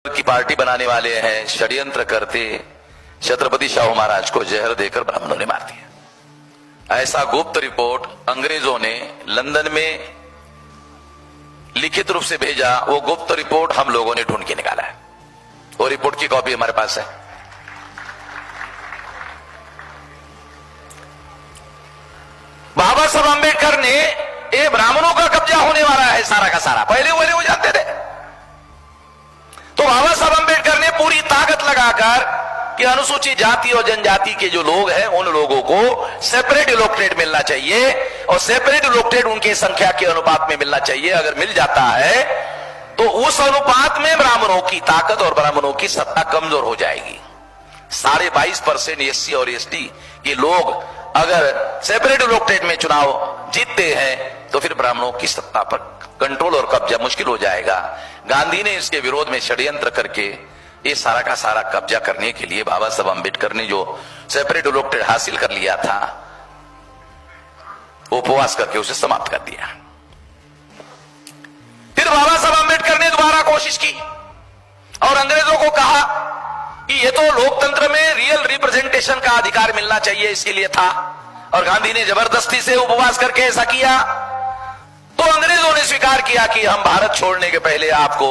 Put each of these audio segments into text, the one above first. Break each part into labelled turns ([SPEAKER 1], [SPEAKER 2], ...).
[SPEAKER 1] की पार्टी बनाने वाले हैं, षड्यंत्र करते छत्रपति शाहू महाराज को जहर देकर ब्राह्मणों ने मार दिया। ऐसा गुप्त रिपोर्ट अंग्रेजों ने लंदन में लिखित रूप से भेजा। वो गुप्त रिपोर्ट हम लोगों ने ढूंढ के निकाला है। वो रिपोर्ट की कॉपी हमारे पास है। बाबा साहब अंबेडकर ने ये ब्राह्मणों का कब्जा होने वाला है सारा का सारा, पहले वो जानते थे। तो बाबा साहब अंबेडकर ने पूरी ताकत लगाकर कि अनुसूचित जाति और जनजाति के जो लोग हैं उन लोगों को सेपरेट इलेक्टेड मिलना चाहिए और सेपरेट इलेक्टेड उनके संख्या के अनुपात में मिलना चाहिए। अगर मिल जाता है तो उस अनुपात में ब्राह्मणों की ताकत और ब्राह्मणों की सत्ता कमजोर हो जाएगी। 22.5% एससी और एसटी के लोग अगर सेपरेट इलेक्टेड में चुनाव जीतते हैं तो फिर ब्राह्मणों की सत्ता पर कंट्रोल और कब्जा मुश्किल हो जाएगा। गांधी ने इसके विरोध में षड्यंत्र करके ये सारा का सारा कब्जा करने के लिए बाबा साहब अंबेडकर ने जो सेपरेट इलेक्टेड हासिल कर लिया था, उपवास करके उसे समाप्त कर दिया। फिर बाबा साहब अंबेडकर ने दोबारा कोशिश की और अंग्रेजों को कहा कि ये तो लोकतंत्र में रियल रिप्रेजेंटेशन का अधिकार मिलना चाहिए, इसके लिए था। और गांधी ने जबरदस्ती से उपवास करके ऐसा किया तो अंग्रेजों ने स्वीकार किया कि हम भारत छोड़ने के पहले आपको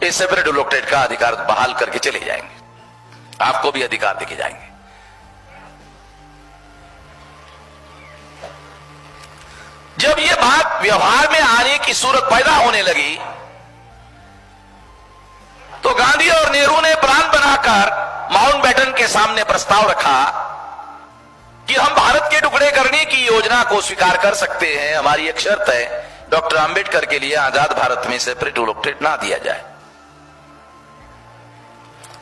[SPEAKER 1] इस सेपरेट इलेक्टेड का अधिकार बहाल करके चले जाएंगे, आपको भी अधिकार देके जाएंगे। जब ये बात व्यवहार में आने की सूरत पैदा होने लगी तो गांधी और नेहरू ने प्लान बनाकर माउंटबेटन के सामने प्रस्ताव रखा कि हम भारत के टुकड़े करने की योजना को स्वीकार कर सकते हैं, हमारी एक शर्त है, डॉक्टर अंबेडकर के लिए आजाद भारत में सेपरेट इलेक्टेड ना दिया जाए।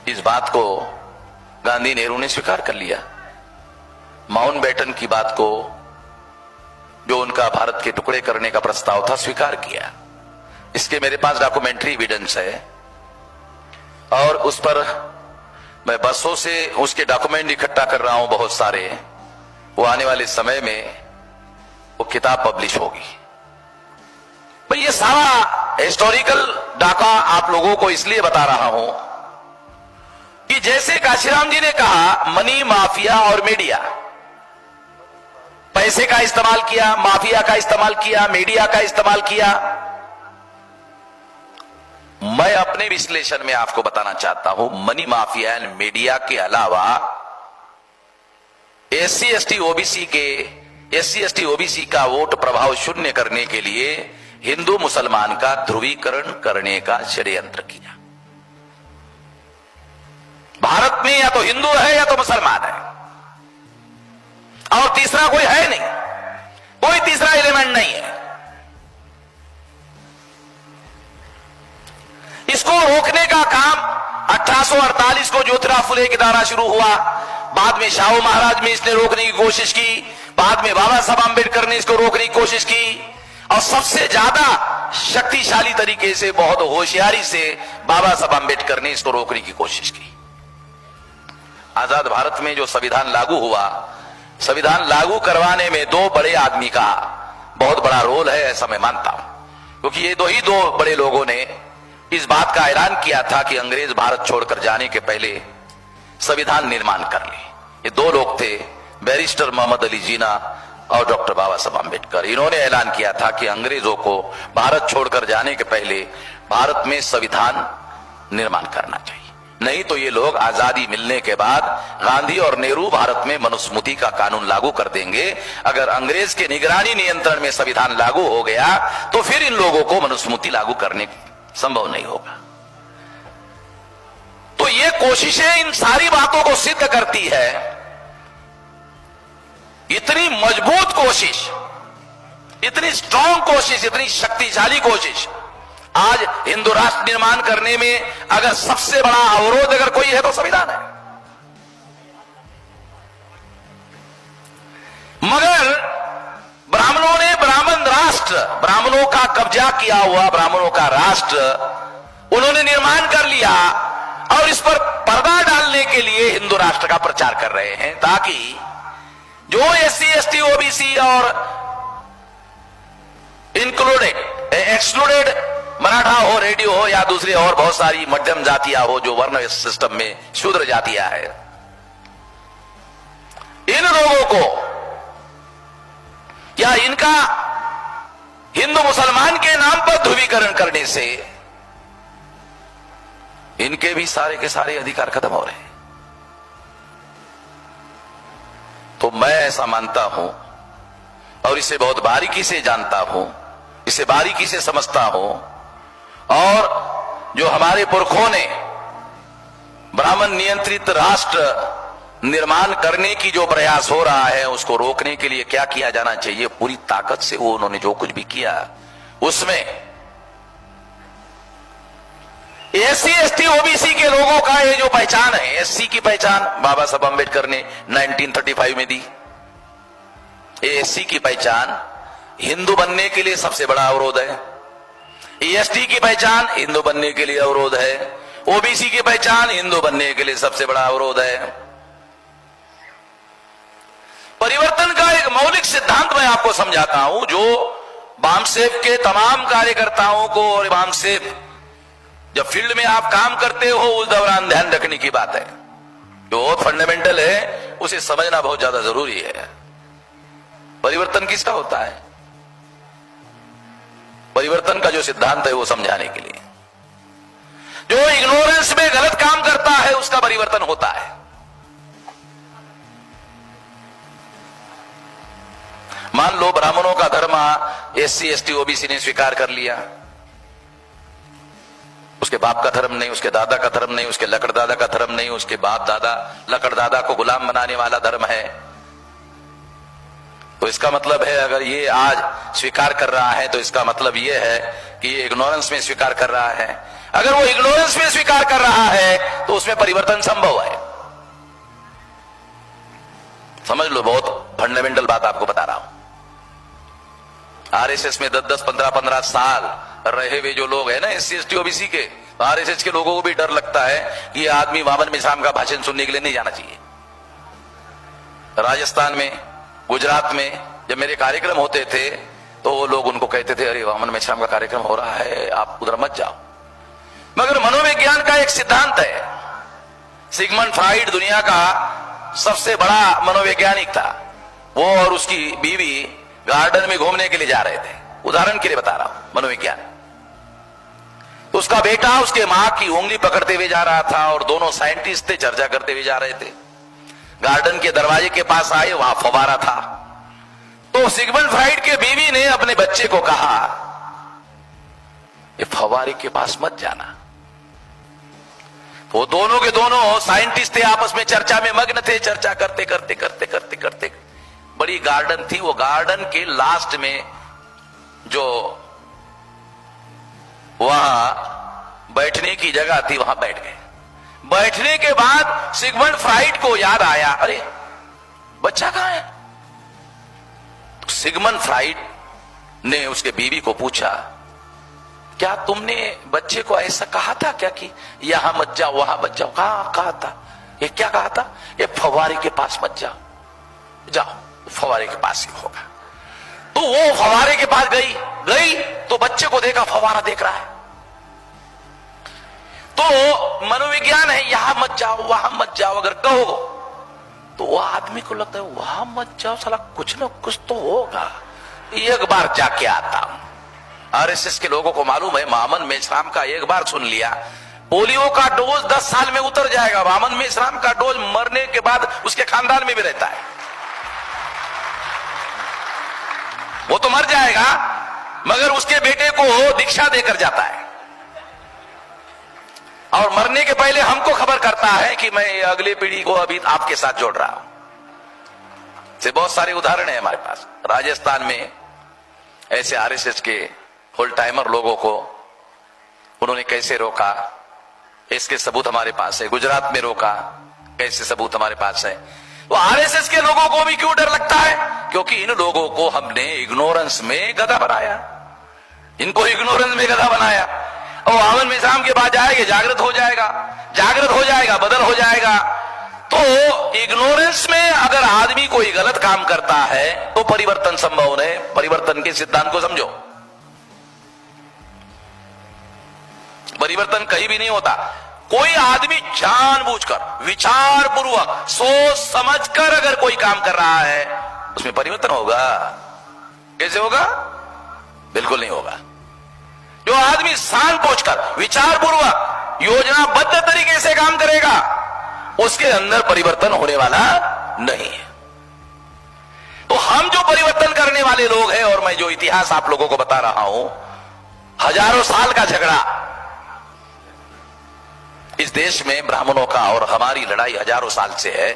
[SPEAKER 1] इस बात को गांधी नेहरू ने स्वीकार कर लिया। माउंटबेटन की बात को, जो उनका भारत के टुकड़े करने का प्रस्ताव था, स्वीकार किया। इसके मेरे पास डॉक्यूमेंट्री एविडेंस है और उस पर मैं बसों से उसके डॉक्यूमेंट इकट्ठा कर रहा हूं बहुत सारे। वो आने वाले समय में वो किताब पब्लिश होगी। मैं ये सारा हिस्टोरिकल डाटा आप लोगों को इसलिए बता रहा हूं कि जैसे काशीराम जी ने कहा, मनी माफिया और मीडिया, पैसे का इस्तेमाल किया, माफिया का इस्तेमाल किया, मीडिया का इस्तेमाल किया। मैं अपने विश्लेषण में आपको बताना चाहता हूं, मनी माफिया एंड मीडिया के अलावा एससी एसटी ओबीसी का वोट प्रभाव शून्य करने के लिए हिंदू मुसलमान का ध्रुवीकरण करने का षड्यंत्र किया। भारत में या तो हिंदू है या तो मुसलमान है और तीसरा कोई है नहीं, कोई तीसरा एलिमेंट नहीं है। इसको रोकने का काम 1848 को ज्योतिराव फुले के द्वारा शुरू हुआ, बाद में शाहू महाराज में इसने रोकने की कोशिश की, बाद में बाबा साहब अंबेडकर ने इसको रोकने की कोशिश की और सबसे ज्यादा शक्तिशाली तरीके से, बहुत होशियारी से बाबा साहब अंबेडकर ने इसको रोकने की कोशिश की। आजाद भारत में जो संविधान लागू हुआ, संविधान लागू करवाने में दो बड़े आदमी का बहुत बड़ा रोल है, ऐसा मैं मानता हूं, क्योंकि ये दो बड़े लोगों ने इस बात का ऐलान किया था कि अंग्रेज भारत छोड़कर जाने के पहले संविधान निर्माण कर ले। ये दो लोग थे, बैरिस्टर मोहम्मद अली जिन्ना और डॉक्टर बाबा साहब अंबेडकर। इन्होंने ऐलान किया था कि अंग्रेजों को भारत छोड़कर जाने के पहले भारत में संविधान निर्माण करना चाहिए, नहीं तो ये लोग आजादी मिलने के बाद गांधी और नेहरू भारत में मनुस्मृति का कानून लागू कर देंगे। अगर अंग्रेज के निगरानी नियंत्रण में संविधान लागू हो गया तो फिर इन लोगों को मनुस्मृति लागू करने संभव नहीं होगा। तो ये कोशिशें इन सारी बातों को सिद्ध करती है। इतनी मजबूत कोशिश, इतनी स्ट्रांग कोशिश, इतनी शक्तिशाली कोशिश, आज हिंदू राष्ट्र निर्माण करने में अगर सबसे बड़ा अवरोध अगर कोई है तो संविधान है। मगर ब्राह्मणों ने ब्राह्मण राष्ट्र, ब्राह्मणों का कब्जा किया हुआ ब्राह्मणों का राष्ट्र उन्होंने निर्माण कर लिया और इस पर पर्दा डालने के लिए हिंदू राष्ट्र का प्रचार कर रहे हैं, ताकि जो एससी एसटी ओबीसी और इंक्लूडेड एक्सक्लूडेड मराठा हो, रेडियो हो या दूसरी और बहुत सारी मध्यम जातियां हो जो वर्ण सिस्टम में शूद्र जातियां है, इन लोगों को या इनका हिंदू मुसलमान के नाम पर ध्रुवीकरण करने से इनके भी सारे के सारे अधिकार खत्म हो रहे हैं। तो मैं ऐसा मानता हूं और इसे बहुत बारीकी से जानता हूं, इसे बारीकी से समझता हूं, और जो हमारे पुरखों ने ब्राह्मण नियंत्रित राष्ट्र निर्माण करने की जो प्रयास हो रहा है उसको रोकने के लिए क्या किया जाना चाहिए, पूरी ताकत से वो उन्होंने जो कुछ भी किया उसमें एससी एसटी ओबीसी के लोगों का ये जो पहचान है, एससी की पहचान बाबा साहब अम्बेडकर ने 1935 में दी। एससी की पहचान हिंदू बनने के लिए सबसे बड़ा अवरोध है, एसटी की पहचान हिंदू बनने के लिए अवरोध है, ओबीसी की पहचान हिंदू बनने के लिए सबसे बड़ा अवरोध है। परिवर्तन का एक मौलिक सिद्धांत मैं आपको समझाता हूं जो बामसेफ के तमाम कार्यकर्ताओं को, और बामसेफ जब फील्ड में आप काम करते हो उस दौरान ध्यान रखने की बात है, जो बहुत फंडामेंटल है, उसे समझना बहुत ज्यादा जरूरी है। परिवर्तन किसका होता है? परिवर्तन का जो सिद्धांत है वो समझाने के लिए, जो इग्नोरेंस में गलत काम करता है उसका परिवर्तन होता है। मान लो ब्राह्मणों का धर्म एससी एसटी ओबीसी ने स्वीकार कर लिया, उसके बाप का धर्म नहीं, उसके दादा का धर्म नहीं, उसके लकड़ दादा का धर्म नहीं, उसके बाप दादा लकड़ दादा को गुलाम बनाने वाला धर्म है। तो इसका मतलब है अगर ये आज स्वीकार कर रहा है तो इसका मतलब ये है कि ये इग्नोरेंस में स्वीकार कर रहा है। अगर वो इग्नोरेंस में स्वीकार कर रहा है तो उसमें परिवर्तन संभव है। समझ लो, बहुत फंडामेंटल बात आपको बता रहा हूं। आरएसएस में 10-10, 15-15 साल रहे हुए जो लोग हैं ना एससी एसटी ओबीसी के, तो आरएसएस के लोगों को भी डर लगता है कि ये आदमी वामन मिश्राम का भाषण सुनने के लिए नहीं जाना चाहिए। राजस्थान में, गुजरात में जब मेरे कार्यक्रम होते थे तो वो लोग उनको कहते थे, अरे वामन मिश्राम का कार्यक्रम हो रहा है, आप उधर मत जाओ। मगर मनोविज्ञान का एक सिद्धांत है, सिगमंड फ्राइड दुनिया का सबसे बड़ा मनोवैज्ञानिक था, वो और उसकी बीवी गार्डन में घूमने के लिए जा रहे थे, उदाहरण के लिए बता रहा हूं, मनोविज्ञान। तो उसका बेटा उसके मां की उंगली पकड़ते हुए जा रहा था और दोनों साइंटिस्ट थे, चर्चा करते हुए जा रहे थे। गार्डन के दरवाजे के पास आए, वहां फव्वारा था। तो सिगमंड फ्राइड के बीवी ने अपने बच्चे को कहा, ये फव्वारे के पास मत जाना। वो दोनों के दोनों साइंटिस्ट थे, आपस में चर्चा में मग्न थे, चर्चा करते करते करते करते करते बड़ी गार्डन थी, वो गार्डन के लास्ट में जो वहां बैठने की जगह थी वहां बैठ गए। बैठने के बाद सिगमंड फ्राइड को याद आया, अरे बच्चा कहां है? तो सिगमंड फ्राइड ने उसके बीवी को पूछा, क्या तुमने बच्चे को ऐसा कहा था क्या कि यहां मत जाओ वहां मत जाओ? कहा था। ये क्या कहा था? ये फव्वारे के पास मत जाओ, जाओ फव्वारे के पास ही होगा। तो वो फव्वारे के पास गई तो बच्चे को देखा फव्वारा देख रहा है। तो मनोविज्ञान है, यहां मत जाओ वहां मत जाओ अगर कहो तो वो आदमी को लगता है वहां मत जाओ, साला कुछ ना कुछ तो होगा, एक बार जाके आता हूं। आरएसएस के लोगों को मालूम है, वामन मेश्राम का एक बार सुन लिया, पोलियो का डोज 10 साल में उतर जाएगा, वामन मेश्राम का डोज मरने के बाद उसके खानदान में भी रहता है। वो तो मर जाएगा मगर उसके बेटे को दीक्षा देकर जाता है, और मरने के पहले हमको खबर करता है कि मैं अगली पीढ़ी को अभी आपके साथ जोड़ रहा हूं। से बहुत सारे उदाहरण है हमारे पास। राजस्थान में ऐसे आरएसएस के फुल टाइमर लोगों को उन्होंने कैसे रोका, इसके सबूत हमारे पास है। गुजरात में रोका, कैसे सबूत हमारे पास है। तो आरएसएस के लोगों को भी क्यों डर लगता है? क्योंकि इन लोगों को हमने इग्नोरेंस में गधा बनाया, इनको इग्नोरेंस में गधा बनाया। और वामन मेश्राम के बाद जाएगा, जागृत हो जाएगा, बदल हो जाएगा। तो इग्नोरेंस में अगर आदमी कोई गलत काम करता है तो परिवर्तन संभव है। परिवर्तन के सिद्धांत को समझो। परिवर्तन कहीं भी नहीं होता। कोई आदमी जानबूझकर, विचारपूर्वक, सोच समझकर अगर कोई काम कर रहा है उसमें परिवर्तन होगा। कैसे होगा? बिल्कुल नहीं होगा। जो आदमी जानबूझकर, विचारपूर्वक, योजनाबद्ध तरीके से काम करेगा उसके अंदर परिवर्तन होने वाला नहीं है। तो हम जो परिवर्तन करने वाले लोग हैं, और मैं जो इतिहास आप लोगों को बता रहा हूं, हजारों साल का झगड़ा इस देश में ब्राह्मणों का और हमारी लड़ाई हजारों साल से है।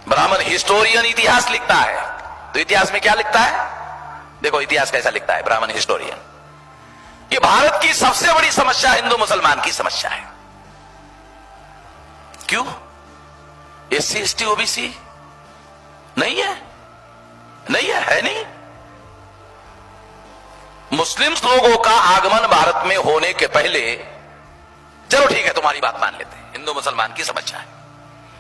[SPEAKER 1] ब्राह्मण हिस्टोरियन इतिहास लिखता है, तो इतिहास में क्या लिखता है? देखो इतिहास कैसा लिखता है ब्राह्मण हिस्टोरियन। ये भारत की सबसे बड़ी समस्या हिंदू मुसलमान की समस्या है। क्यों? एससी एसटी ओबीसी नहीं है, नहीं है, है नहीं। मुस्लिम लोगों का आगमन भारत में होने के पहले, चलो ठीक है तुम्हारी बात मान लेते हैं, हिंदू मुसलमान की समस्या है।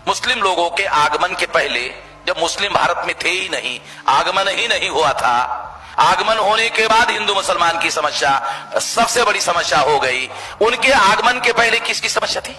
[SPEAKER 1] मुस्लिम लोगों के आगमन के पहले, जब मुस्लिम भारत में थे ही नहीं, आगमन ही नहीं हुआ था, आगमन होने के बाद हिंदू मुसलमान की समस्या सबसे बड़ी समस्या हो गई। उनके आगमन के पहले किसकी समस्या थी?